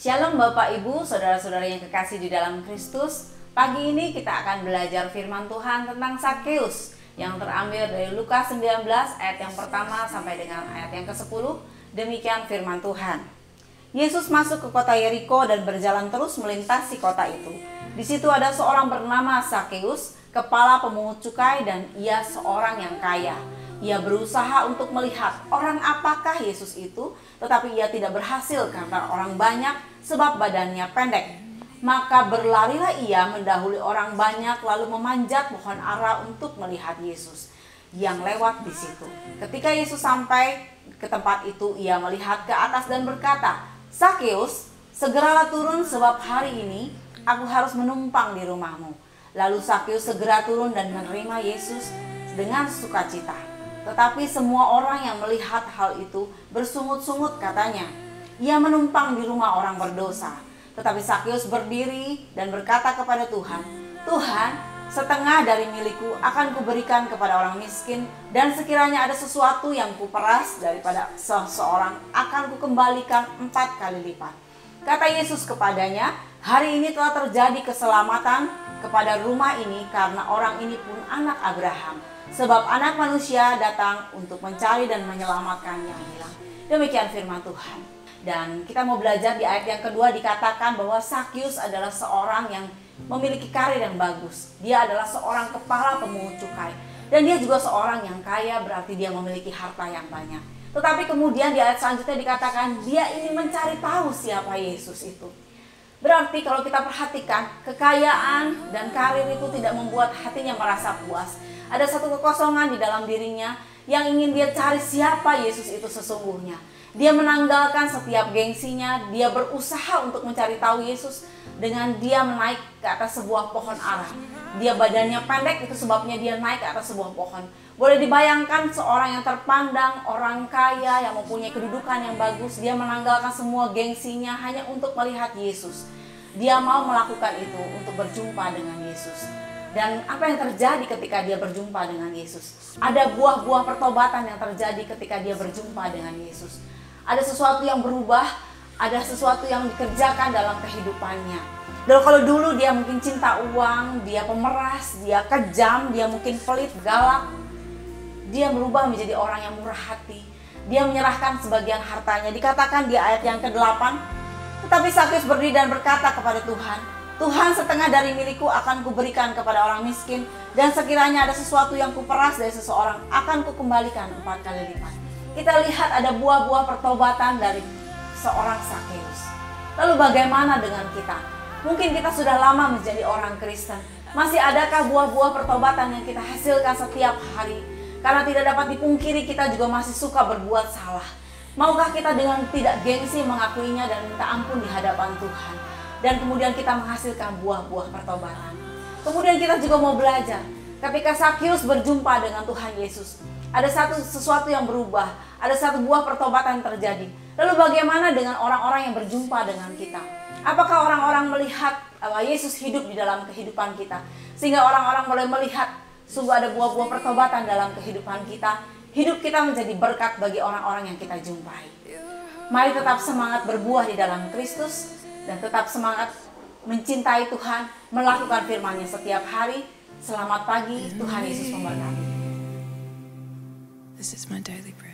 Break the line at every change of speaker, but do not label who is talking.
Shalom Bapak Ibu, saudara-saudara yang kekasih di dalam Kristus. Pagi ini kita akan belajar firman Tuhan tentang Zakheus yang terambil dari Lukas 19 ayat yang pertama sampai dengan ayat yang ke-10. Demikian firman Tuhan. Yesus masuk ke kota Yeriko dan berjalan terus melintasi kota itu. Di situ ada seorang bernama Zakheus, kepala pemungut cukai, dan ia seorang yang kaya. Ia berusaha untuk melihat orang apakah Yesus itu, tetapi ia tidak berhasil karena orang banyak sebab badannya pendek. Maka berlarilah ia mendahului orang banyak lalu memanjat pohon ara untuk melihat Yesus yang lewat di situ. Ketika Yesus sampai ke tempat itu, ia melihat ke atas dan berkata, "Zakheus, segeralah turun sebab hari ini aku harus menumpang di rumahmu." Lalu Zakheus segera turun dan menerima Yesus dengan sukacita. Tetapi semua orang yang melihat hal itu bersungut-sungut katanya, "Ia menumpang di rumah orang berdosa." Tetapi Zakheus berdiri dan berkata kepada Tuhan, "Tuhan, setengah dari milikku akan kuberikan kepada orang miskin, dan sekiranya ada sesuatu yang kuperas daripada seseorang akan kukembalikan 4 kali lipat." Kata Yesus kepadanya, "Hari ini telah terjadi keselamatan kepada rumah ini karena orang ini pun anak Abraham. Sebab anak manusia datang untuk mencari dan menyelamatkan yang hilang." Demikian firman Tuhan. Dan kita mau belajar di ayat yang kedua, dikatakan bahwa Zakheus adalah seorang yang memiliki karir yang bagus. Dia adalah seorang kepala pemungut cukai. Dan dia juga seorang yang kaya, berarti dia memiliki harta yang banyak. Tetapi kemudian di ayat selanjutnya dikatakan dia ingin mencari tahu siapa Yesus itu. Berarti kalau kita perhatikan, kekayaan dan karir itu tidak membuat hatinya merasa puas. Ada satu kekosongan di dalam dirinya yang ingin dia cari siapa Yesus itu sesungguhnya. Dia menanggalkan setiap gengsinya, dia berusaha untuk mencari tahu Yesus dengan dia menaik ke atas sebuah pohon ara. Dia badannya pendek, itu sebabnya dia naik ke atas sebuah pohon. Boleh dibayangkan seorang yang terpandang, orang kaya yang mempunyai kedudukan yang bagus, dia menanggalkan semua gengsinya hanya untuk melihat Yesus. Dia mau melakukan itu untuk berjumpa dengan Yesus. Dan apa yang terjadi ketika dia berjumpa dengan Yesus? Ada buah-buah pertobatan yang terjadi ketika dia berjumpa dengan Yesus. Ada sesuatu yang berubah, ada sesuatu yang dikerjakan dalam kehidupannya. Dan kalau dulu dia mungkin cinta uang, dia pemeras, dia kejam, dia mungkin pelit, galak, dia berubah menjadi orang yang murah hati. Dia menyerahkan sebagian hartanya. Dikatakan di ayat yang ke-8, tetapi Zakheus berdiri dan berkata kepada Tuhan, "Tuhan, setengah dari milikku akan kuberikan kepada orang miskin, dan sekiranya ada sesuatu yang kuperas dari seseorang akan kukembalikan 4 kali lipat." Kita lihat ada buah-buah pertobatan dari seorang Zakheus. Lalu bagaimana dengan kita? Mungkin kita sudah lama menjadi orang Kristen. Masih adakah buah-buah pertobatan yang kita hasilkan setiap hari? Karena tidak dapat dipungkiri kita juga masih suka berbuat salah. Maukah kita dengan tidak gengsi mengakuinya dan minta ampun di hadapan Tuhan? Dan kemudian kita menghasilkan buah-buah pertobatan. Kemudian kita juga mau belajar. Ketika Zakheus berjumpa dengan Tuhan Yesus, ada sesuatu yang berubah. Ada satu buah pertobatan yang terjadi. Lalu bagaimana dengan orang-orang yang berjumpa dengan kita? Apakah orang-orang melihat Yesus hidup di dalam kehidupan kita? Sehingga orang-orang boleh melihat sungguh ada buah-buah pertobatan dalam kehidupan kita. Hidup kita menjadi berkat bagi orang-orang yang kita jumpai. Mari tetap semangat berbuah di dalam Kristus. Dan tetap semangat mencintai Tuhan, melakukan firman-Nya setiap hari. Selamat pagi, Tuhan Yesus memberkati.
This is my daily bread.